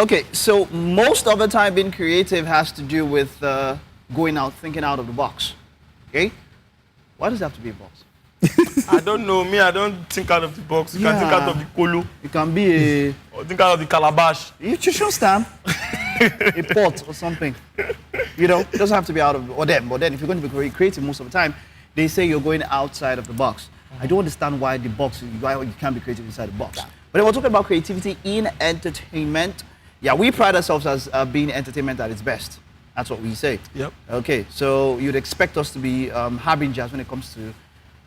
Okay, so most of the time being creative has to do with going out, thinking out of the box. Okay? Why does it have to be a box? I don't know. Me, I don't think out of the box. You can think out of the kolo. It can be a... Or think out of the calabash. You should stamp. A pot or something. You know, it doesn't have to be out of... Or then, but then if you're going to be creative most of the time, they say you're going outside of the box. I don't understand why the box, why you can't be creative inside the box. But then we're talking about creativity in entertainment. Yeah, we pride ourselves as being entertainment at its best. That's what we say. Yep. Okay, so you'd expect us to be harbingers when it comes to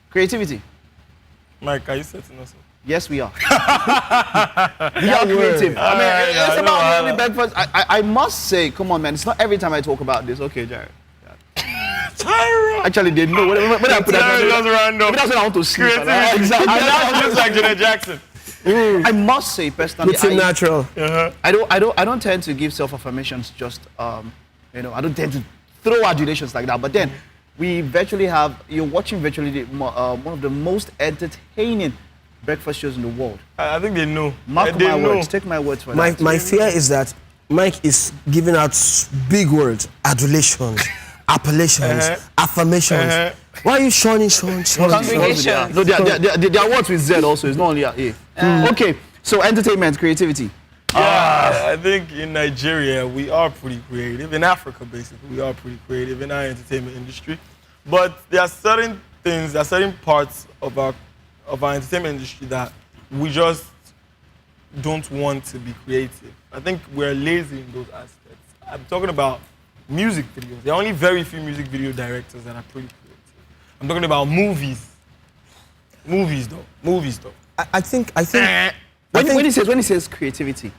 creativity. Mike, are you setting us up? Yes, we are. We are creative. I mean, it's about me breakfast. I must say, come on, man, it's not every time I talk about this. Okay, Jyro. Jyro! Actually, they know. When I put that, just random. That's when I want to sleep. Exactly. I looks like Janet Jackson. I must say, personally, it's natural. I don't tend to give self-affirmations just, you know, I don't tend to throw adulations like that. But then, we virtually have, you're watching virtually one of the most entertaining breakfast shows in the world. I think they know. Mark my words, take my words for that. My fear is that Mike is giving out big words, adulations, appellations, affirmations. Why are you shunning? Congregation. No, they are words with Z also, it's not only A. Okay, so entertainment, creativity. Yeah, I think in Nigeria, we are pretty creative. In Africa, basically, we are pretty creative in our entertainment industry. But there are certain things, there are certain parts of our entertainment industry that we just don't want to be creative. I think we're lazy in those aspects. I'm talking about music videos. There are only very few music video directors that are pretty creative. I'm talking about movies. Movies, though. I think when he says creativity,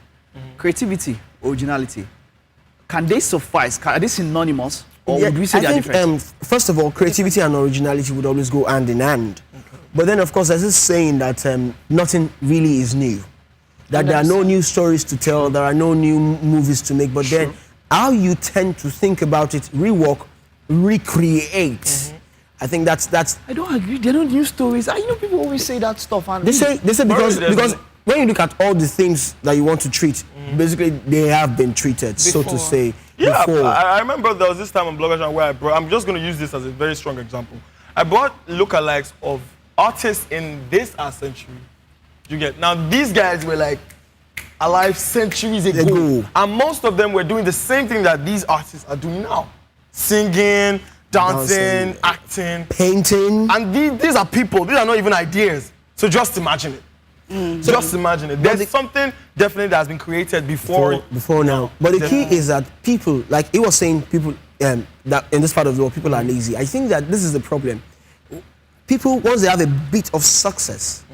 creativity, originality, can they suffice? Are they synonymous? Or would we say they are different? First of all, creativity and originality would always go hand in hand. Okay. But then, of course, there's this saying that nothing really is new. That there are no new stories to tell, there are no new movies to make. But then, how you tend to think about it, rework, recreate. I think that's. I don't agree. They're not new stories. You know, people always say that stuff. And they say because when you look at all the things that you want to treat, basically they have been treated, so to say. Yeah, before. I remember there was this time on Bloggers where I'm just going to use this as a very strong example. I brought lookalikes of artists in this our century. You get now these guys were like alive centuries ago, and most of them were doing the same thing that these artists are doing now: singing, dancing, acting, painting. And these are people. These are not even ideas. So just imagine it. Just imagine it. There's something definitely that has been created before now. But the key is that people, like he was saying, people that in this part of the world, people are lazy. I think that this is the problem. People, once they have a bit of success,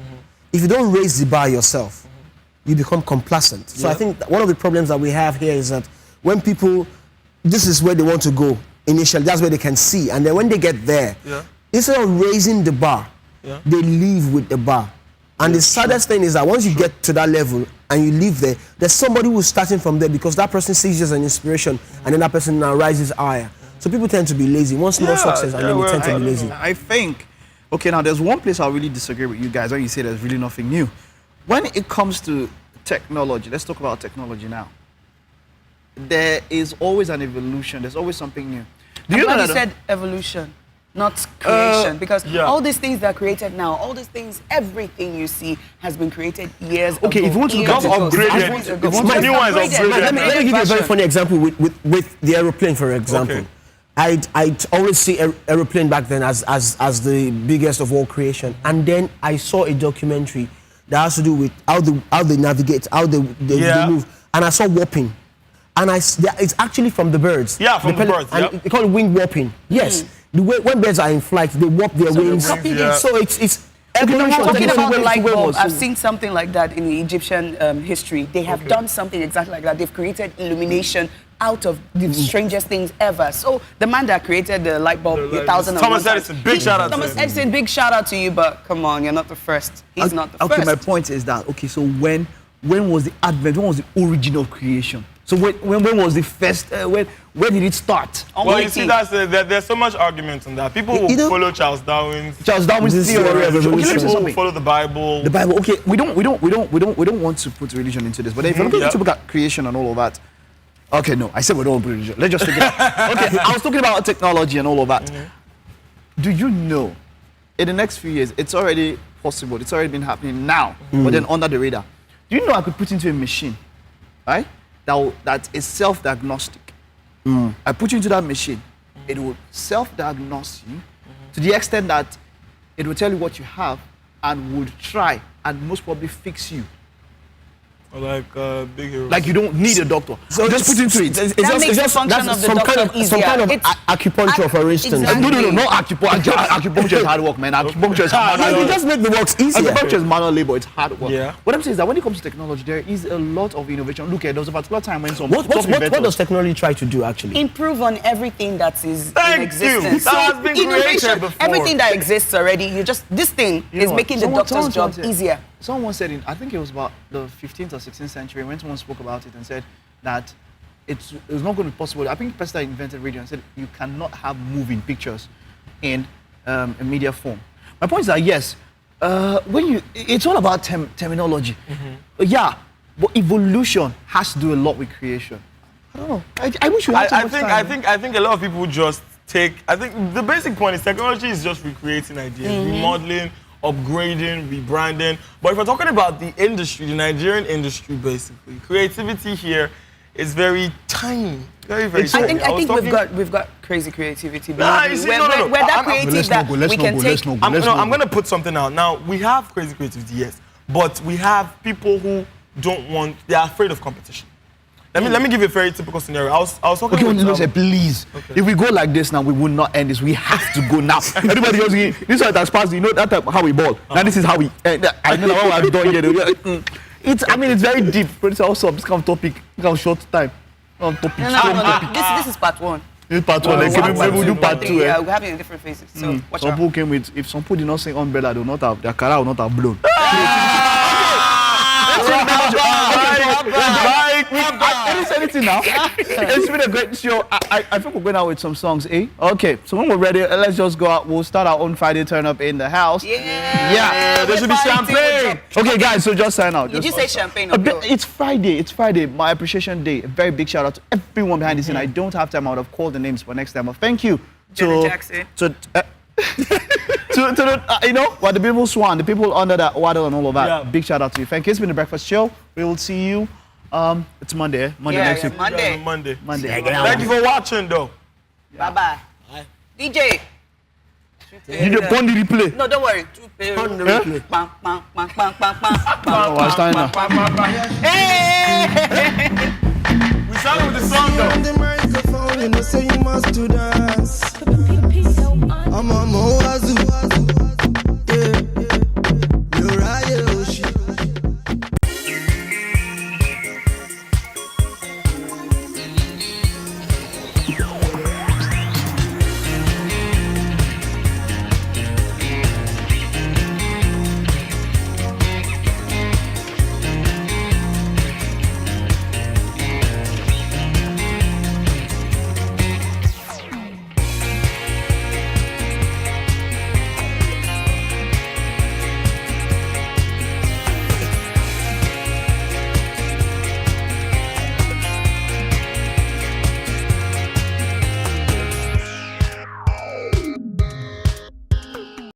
if you don't raise the bar yourself, you become complacent. So I think that one of the problems that we have here is that when people, this is where they want to go initially, that's where they can see, and then when they get there, instead of raising the bar, they leave with the bar. And the saddest thing is that once you get to that level and you live there, there's somebody who's starting from there because that person sees you as an inspiration, and then that person now rises higher. So people tend to be lazy. Once more success, and then they tend to be lazy. I think, okay, now there's one place I really disagree with you guys when you say there's really nothing new. When it comes to technology, let's talk about technology now. There is always an evolution. There's always something new. Do you know that you said evolution? Not creation, because all these things that are created now, all these things, everything you see has been created years ago. Okay, if you want to become upgraded, new one is upgraded. Let me give you a very funny example with the aeroplane, for example. Okay. I'd always see aeroplane back then as the biggest of all creation, and then I saw a documentary that has to do with how they navigate, how they move, and I saw warping. And it's actually from the birds. Yeah, from the birds. And they call it wing warping. Yes. The way, when birds are in flight, they warp their wings. So it's evolution. Talking about the light bulb, I've seen something like that in the Egyptian history. They have done something exactly like that. They've created illumination out of the strangest things ever. So the man that created the light bulb, Thomas Edison, big shout out to him. Thomas Edison, big shout out to you, but come on, you're not the first. He's not the first. Okay, my point is that, okay, so when was the advent, when was the origin of creation? So when was the first? Where did it start? Well, you see, there's so much argument on that. People will follow Charles Darwin's theory of evolution. People will follow the Bible. The Bible. Okay, we don't want to put religion into this, but if you look at creation and all of that. Okay, no, I said we don't put religion. Let's just figure it out. Okay, I was talking about technology and all of that. Do you know, in the next few years, it's already possible. It's already been happening now, but then under the radar. Do you know I could put into a machine, right? That is self-diagnostic. I put you into that machine. It will self-diagnose you to the extent that it will tell you what you have and would try and most probably fix you. Like big hero. Like you don't need a doctor. So just put into it. That makes the function of the doctor easier. Some kind of acupuncture, for instance. Exactly. No, not acupuncture. Acupuncture is hard work, man. Acupuncture is hard work. You just make the works easier. Acupuncture is manual labor. It's hard work. Yeah. What I'm saying is that when it comes to technology, there is a lot of innovation. Look, there was a particular time when some What does technology try to do actually? Improve on everything that is Thank in you. existence. That has been created before. Everything that exists already, this thing is making the doctor's job easier. Someone said, I think it was about the 15th or 16th century, when someone spoke about it and said that it's not going to be possible. I think the person that invented radio and said you cannot have moving pictures in a media form. My point is that yes, it's all about terminology. Yeah, but evolution has to do a lot with creation. I don't know. I wish we had too much time. I think a lot of people just take. I think the basic point is technology is just recreating ideas, remodeling, upgrading, rebranding. But if we're talking about the industry, the Nigerian industry, basically, creativity here is very tiny, very tiny. I think we've got crazy creativity. You see, we're that creative that we can take. I'm going to put something out. Now, we have crazy creativity, yes, but we have people who they are afraid of competition. Let me give you a very typical scenario. I was talking about please. Okay. If we go like this now, we will not end this. We have to go now. Everybody else, this one has passed. You know that time how we ball. Now this is how we. I know what I've done here. It's very deep. But it's also this kind of topic. This kind of short time. This is part one. This is part one. Maybe we'll do part two. Yeah, we're having different faces. So watch out. Some people came with. If some people did not say umbrella, they will not have their career will not have blown. I didn't say anything now. It's been a great show. I think we're going out with some songs, eh? Okay, so when we're ready, let's just go out. We'll start our own Friday turn up in the house. Yeah. There should be champagne. Okay, guys, so just sign out. Did you say champagne? It's Friday. It's Friday, my appreciation day. A very big shout out to everyone behind the scene. I don't have time. I would have called the names for next time. But thank you to Jackson. The people Swan, the people under that water and all of that. Yeah. Big shout out to you. Thank you. It's been the breakfast show. We will see you. It's Monday. Monday next week. Monday. Thank you for watching, though. Bye. DJ. DJ, pon the replay. No, don't worry. Pon the replay. We started with the song, though. On the microphone, you know, say you must do that.